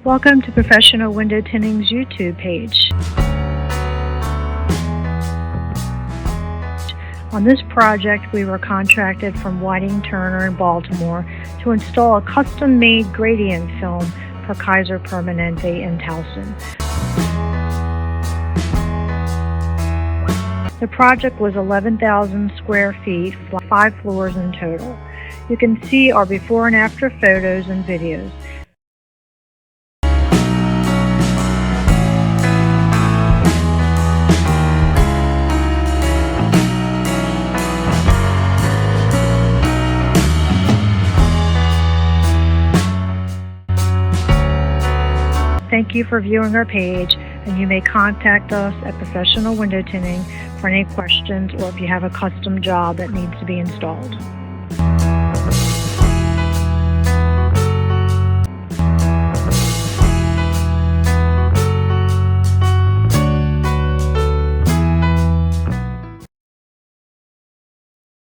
Welcome to Professional Window Tinting's YouTube page. On this project, we were contracted from Whiting Turner in Baltimore to install a custom-made gradient film for Kaiser Permanente in Towson. The project was 11,000 square feet, 5 floors in total. You can see our before and after photos and videos. Thank you for viewing our page, and you may contact us at Professional Window Tinting for any questions or if you have a custom job that needs to be installed.